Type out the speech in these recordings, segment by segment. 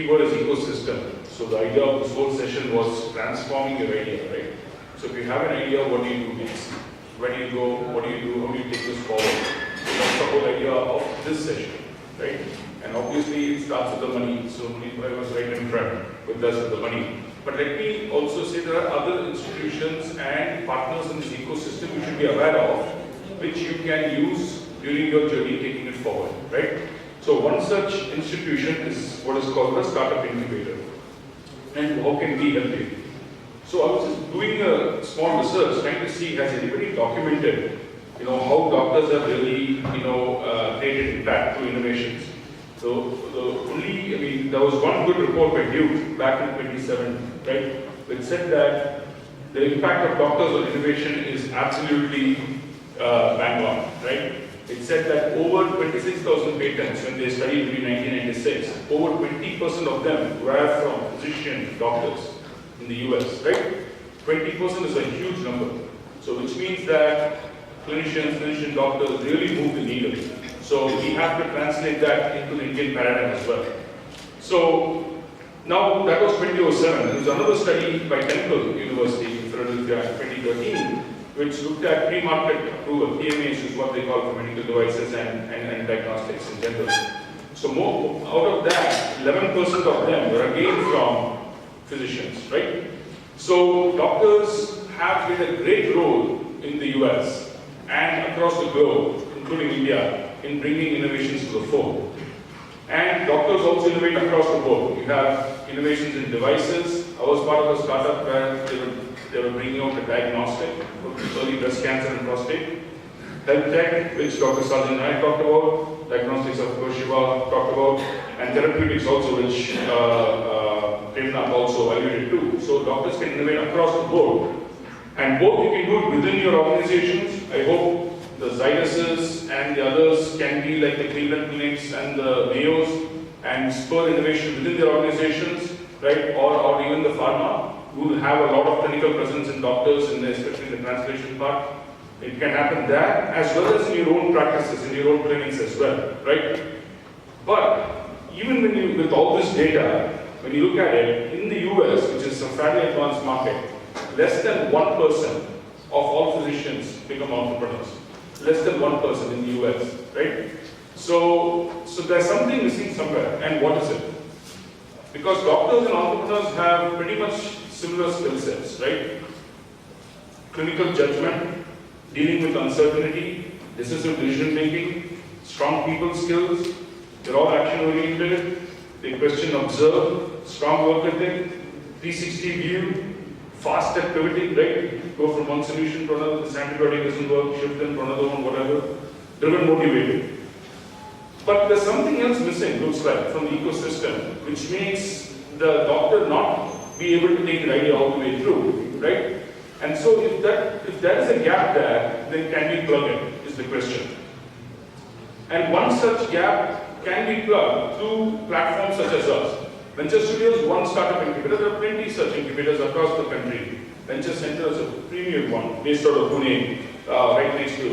keyword is ecosystem. So the idea of this whole session was transforming your idea, right? So if you have an idea, what do you do next? Where do you go? What do you do? How do you take this forward? So that's the whole idea of this session, right? And obviously it starts with the money. So I was right in front with us with the money. But let me also say there are other institutions and partners in this ecosystem you should be aware of, which you can use during your journey taking it forward, right? So one such institution is what is called the Startup Incubator. And how can we help you? So I was just doing a small research trying to see has anybody documented, how doctors have really, created impact through innovations. So there was one good report by Duke back in 2007, right, which said that the impact of doctors on innovation is absolutely bang on, right? It said that over 26,000 patents when they studied between 1996, over 20% of them were from physicians, doctors in the US, right? 20% is a huge number. So which means that clinician doctors really move the needle. So we have to translate that into the Indian paradigm as well. So now that was 2007. There was another study by Temple University in Philadelphia in 2013, which looked at pre-market approval, PMAs is what they call for medical devices and diagnostics in general. So out of that, 11% of them were again from physicians, right? So doctors have played a great role in the US and across the globe, including India, in bringing innovations to the fore. And doctors also innovate across the board. You have innovations in devices. I was part of a startup where they were bringing out a diagnostic for early breast cancer and prostate. Health tech, which Dr. Sundar and I talked about. Diagnostics, of course, Shiva talked about. And therapeutics also, which Premnath also alluded to. So doctors can innovate across the board. And both you can do it within your organizations. I hope the Zyduses and the others can be like the Cleveland Clinics and the Mayos and spur innovation within their organizations, right? Or even the pharma, who will have a lot of clinical presence in doctors, especially in the translation part. It can happen there as well as in your own practices, in your own clinics as well, right? But even with all this data, when you look at it, in the US, which is a fairly advanced market, less than 1% of all physicians become entrepreneurs. Less than 1% in the US, right? So there's something missing somewhere. And what is it? Because doctors and entrepreneurs have pretty much similar skill sets, right? Clinical judgment, dealing with uncertainty, decisive decision making, strong people skills, they're all action oriented, they question, observe, strong work ethic, 360 view, fast at pivoting, right? Go from one solution to another, this antibiotic doesn't work, shift them to another one, whatever. Driven, motivated. But there's something else missing, looks like, from the ecosystem, which makes the doctor not be able to take the idea all the way through, right? And so if there is a gap there, then can we plug it, is the question. And one such gap can be plugged through platforms such as us. Venture Studios, one startup incubator. There are plenty such incubators across the country. Venture Center is a premium one, based out of Pune, right next to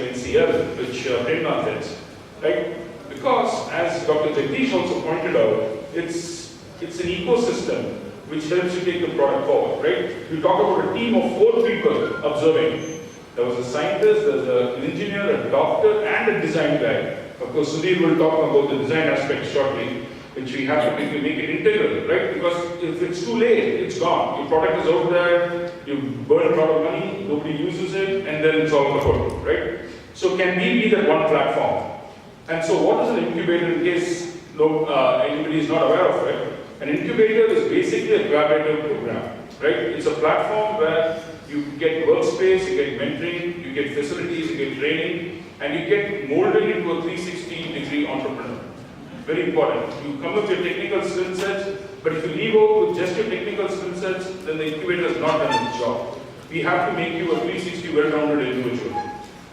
NCL, which Premnath heads, right? Because, as Dr. Jagdish also pointed out, it's an ecosystem which helps you take the product forward, right? You talk about a team of 4 people observing. There was a scientist, there's an engineer, a doctor, and a design guy. Of course, Sundar will talk about the design aspect shortly, which we have to make it integral, right? Because if it's too late, it's gone. Your product is out there, you burn a lot of money, nobody uses it, and then it's all kaput, right? So can we be that one platform? And so what is an incubator, in case anybody is not aware of it? An incubator is basically a collaborative program, right? It's a platform where you get workspace, you get mentoring, you get facilities, you get training, and you get molded into a 360-degree entrepreneur. Very important. You come with your technical skill sets, but if you leave out with just your technical skill sets, then the incubator has not done its job. We have to make you a 360 well-rounded individual,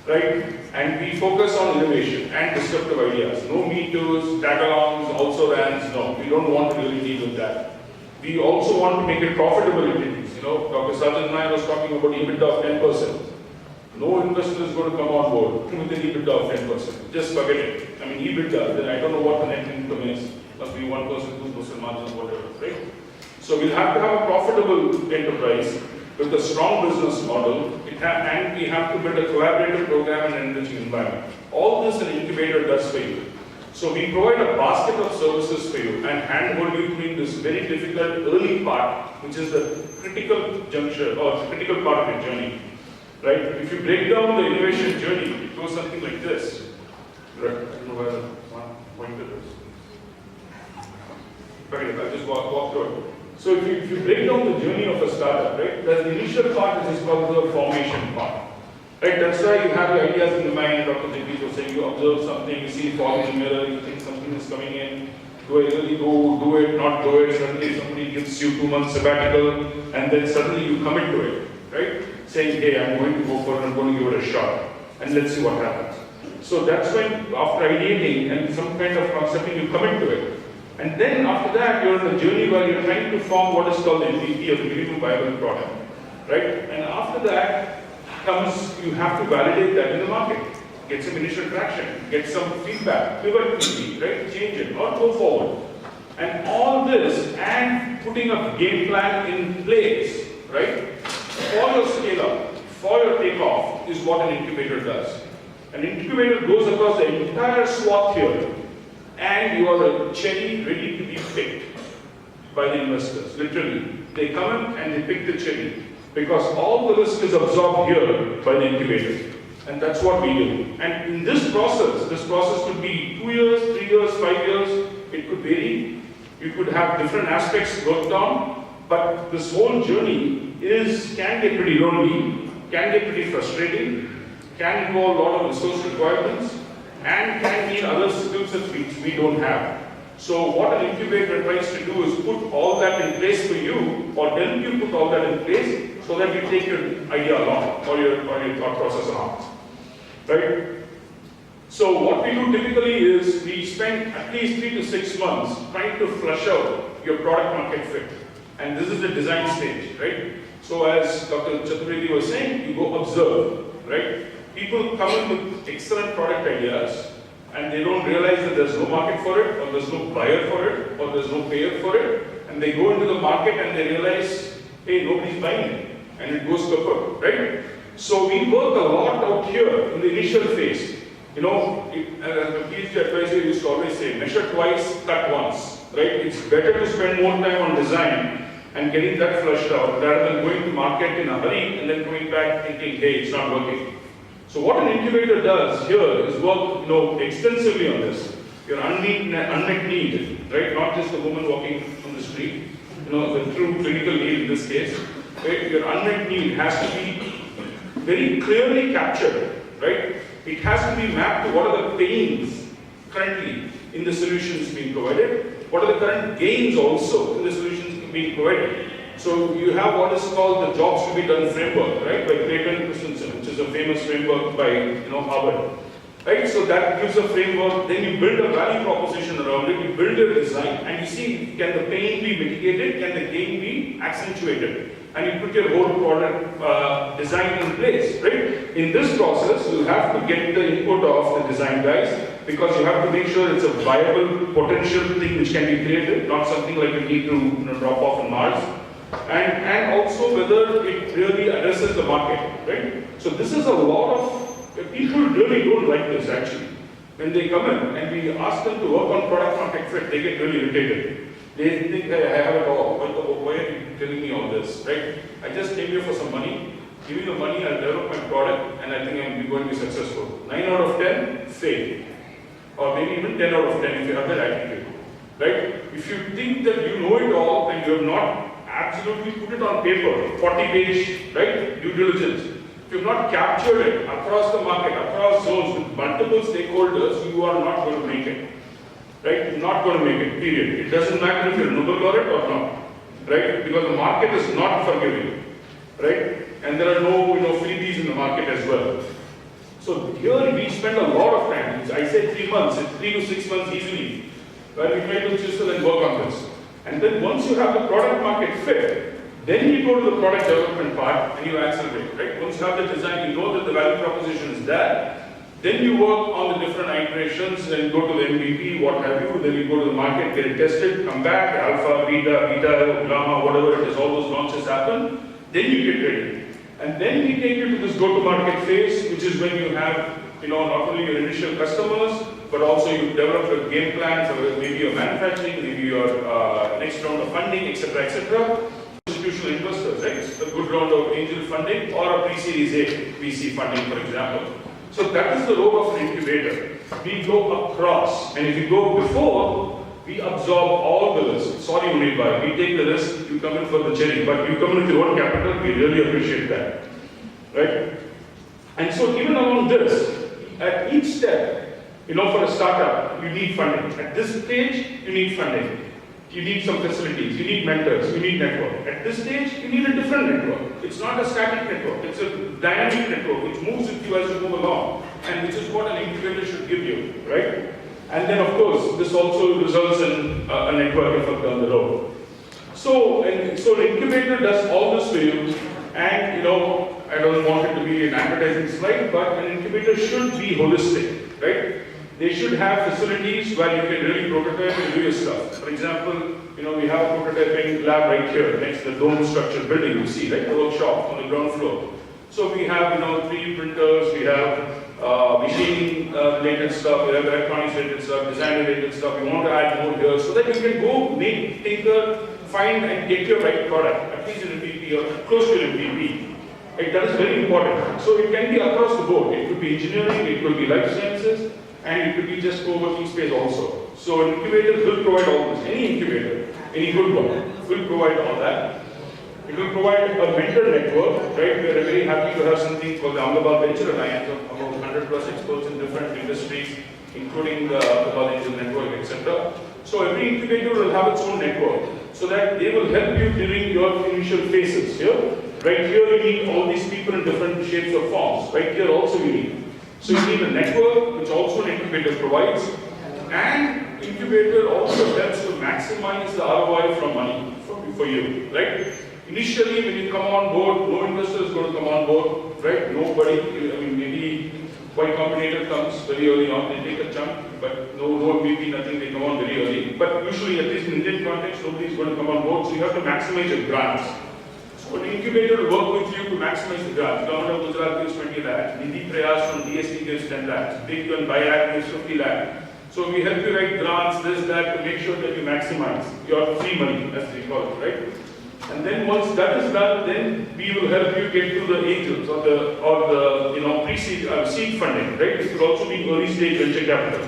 right? And we focus on innovation and disruptive ideas. No Me Too's, tag-alongs, also-rans, no. We don't want to really deal with that. We also want to make it profitable entities. Dr. Sajjan and I was talking about EBITDA of 10%. No investor is going to come on board with an EBITDA of 10%. Just forget it. I mean, EBITDA, then I don't know what the net income is. Must be 1%, 2% margins, whatever, right? So we'll have to have a profitable enterprise with a strong business model, and we have to build a collaborative program and enriching environment. All this an incubator does for you. So we provide a basket of services for you and handhold you through this very difficult early part, which is the critical juncture or the critical part of your journey. Right? If you break down the innovation journey, it goes something like this. Right? I don't know where the pointer is. Okay, I'll just walk through it. So if you break down the journey of a startup, right, there's the initial part which is called the formation part. Right, that's why you have your ideas in the mind. Dr. Jagdish was saying you observe something, you see fog in the mirror, you think something is coming in. Do I really go, do it, not do it? Suddenly somebody gives you 2 months sabbatical, and then suddenly you commit to it, right? Saying, hey, I'm going to go for it, I'm going to give it a shot, and let's see what happens. So that's when, after ideating and some kind of concepting, you commit to it. And then after that, you're in a journey where you're trying to form what is called the MVP, or the minimum viable product, right? And after that comes, you have to validate that in the market, get some initial traction, get some feedback, pivot quickly, right? Change it, or go forward. And all this, and putting a game plan in place, right? For your scale up, for your takeoff, is what an incubator does. An incubator goes across the entire swath here, and you are a cherry ready to be picked by the investors. Literally, they come in and they pick the cherry because all the risk is absorbed here by the incubator, and that's what we do. And in this process could be 2 years, 3 years, 5 years. It could vary. You could have different aspects worked on, but this whole journey can get pretty lonely, can get pretty frustrating, can involve a lot of resource requirements, and can need other skills and feats we don't have. So what an incubator tries to do is put all that in place for you, or help you put all that in place, so that you take your idea along, or your thought process along. Right? So what we do typically is we spend at least 3 to 6 months trying to flush out your product market fit. And this is the design stage, right? So as Dr. Chaturvedi was saying, you go observe, right? People come in with excellent product ideas, and they don't realize that there's no market for it, or there's no buyer for it, or there's no payer for it, and they go into the market and they realize, hey, nobody's buying it, and it goes kaput, right? So we work a lot out here in the initial phase. You know, the PhD advisor used to always say, measure twice, cut once, right? It's better to spend more time on design and getting that flushed out rather than going to market in a hurry and then coming back thinking, hey, it's not working. So what an incubator does here is work, extensively on this. Your unmet need, right? Not just the woman walking on the street, the true clinical need in this case. Right? Your unmet need has to be very clearly captured, right? It has to be mapped to what are the pains currently in the solutions being provided, what are the current gains also in the solutions being provided. So you have what is called the jobs to be done framework, right, by Clayton Christensen, which is a famous framework by Harvard. Right? So that gives a framework, then you build a value proposition around it, you build a design, and you see, can the pain be mitigated, can the gain be accentuated? And you put your whole product design in place, right? In this process, you have to get the input of the design guys, because you have to make sure it's a viable, potential thing which can be created, not something like you need to drop off on Mars. And also whether it really addresses the market, right? So this is a lot of, people really don't like this actually. When they come in and we ask them to work on product market fit, they get really irritated. They think, hey, I have it all. Why are you telling me all this, right? I just came here for some money. Give me the money, I'll develop my product, and I think I'm going to be successful. 9 out of 10, fail. Or maybe even 10 out of 10 if you have that attitude, right? If you think that you know it all and you have not absolutely put it on paper, 40-page, right, due diligence. If you have not captured it across the market, across zones with multiple stakeholders, you are not going to make it. Right? You're not going to make it, period. It doesn't matter if you're a Nobel laureate or not. Right? Because the market is not forgiving. Right? And there are no freebies in the market as well. So here we spend a lot of time. I say 3 months, it's 3 to 6 months easily. Where we try to chisel and work on this. And then once you have the product market fit, then you go to the product development part and you accelerate, right? Once you have the design, you know that the value proposition is there, Then you work on the different iterations and go to the MVP, what have you. Then you go to the market, get it tested, come back, alpha, beta, gamma, whatever it is, all those launches happen. Then you get ready. And then we take you to this go-to-market phase, which is when you have, not only your initial customers, but also you develop a game plan for maybe your manufacturing, maybe your next round of funding, etc., etc. Institutional investors, right? A good round of angel funding or a pre-series A VC funding, for example. So that is the role of an incubator. We go across, and if you go before, we absorb all the risk. Sorry, Munibhai, we take the risk, you come in for the cherry, but you come in with your own capital, we really appreciate that. Right? And so even along this, at each step, for a startup, you need funding. At this stage, you need funding. You need some facilities, you need mentors, you need network. At this stage, you need a different network. It's not a static network, it's a dynamic network which moves with you as you move along, and which is what an incubator should give you, right? And then of course, this also results in a network effect down the road. So an incubator does all this for you, and I don't want it to be an advertising slide, but an incubator should be holistic, right? They should have facilities where you can really prototype and do your stuff. For example, we have a prototyping lab right here next to the dome structured building, you see, right? The workshop on the ground floor. So we have, 3D printers, we have machine related stuff, we have electronics related stuff, design related stuff. We want to add more here so that you can go make, tinker, find and get your right product, at least in MVP or close to an MVP. Right? That is very important. So it can be across the board. It could be engineering, it could be life sciences, and it could be just co-working space also. So an incubator will provide all this. Any incubator, any good one, will provide all that. It will provide a mentor network, right? We are very happy to have something called the Ahmedabad Venture Alliance of about 100 plus experts in different industries, including the Ahmedabad Angel Network, etc. So every incubator will have its own network, so that they will help you during your initial phases. Here, right here, you need all these people in different shapes or forms. Right here, also you need. So you need a network, which also an incubator provides, and incubator also helps to maximize the ROI from money for you, right? Initially, when you come on board, no investor is going to come on board, right? Nobody, maybe Y Combinator comes very early on, they take a chunk, but no MVP, nothing, they come on very early. But usually, at least in Indian context, nobody is going to come on board, so you have to maximize your grants. So an incubator will work with you to maximize the grants. Government of Gujarat gives 20 lakhs, Nidhi Prayas from DST gives 10 lakhs, Big One Buy gives 50 lakhs. So we help you write grants, this, that, to make sure that you maximize your free money, as they call it, right? And then once that is done, then we will help you get to the angels or the pre-seed seed funding, right? It could also be early stage venture capital.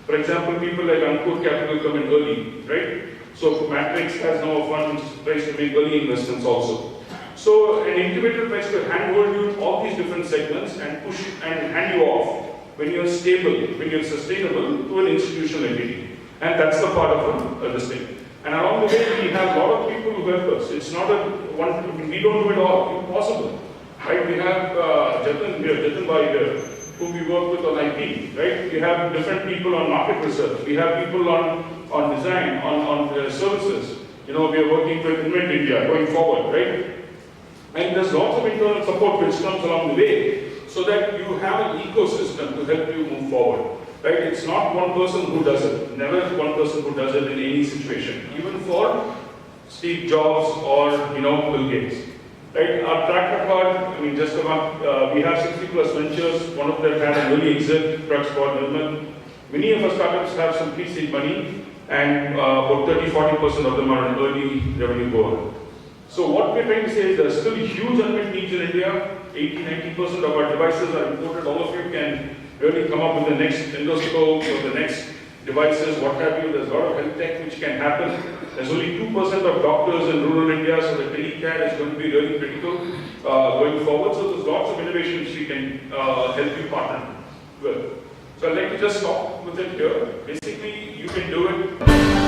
For example, people like Ankur Capital come in early, right? So Matrix has now a fund which tries to make early investments also. So an incubator tries to handhold you all these different segments and push and hand you off when you're stable, when you're sustainable to an institutional entity. And that's the part of this thing. And along the way, we have a lot of people who help us. It's not a one, we don't do it all, impossible. Right? We have Jatin here, Jatin Bhai here, who we work with on IP, right? We have different people on market research. We have people on design, on services. We are working with Invent India going forward, right? And there's lots of internal support which comes along the way so that you have an ecosystem to help you move forward. Right? It's not one person who does it. Never one person who does it in any situation. Even for Steve Jobs or Bill Gates. Right? Our track record, just about we have 60 plus ventures. One of them had an early exit, drugs called Nirmal. Many of our startups have some pre-seed money, and about 30-40% of them are an early revenue goal. So what we're trying to say is there are still huge unmet needs in India. 80-90% of our devices are imported. All of you can really come up with the next endoscope or the next devices, what have you. There's a lot of health tech which can happen. There's only 2% of doctors in rural India, so the telecare is going to be really critical going forward. So there's lots of innovations we can help you partner with. So I'd like to just stop with it here. Basically, you can do it.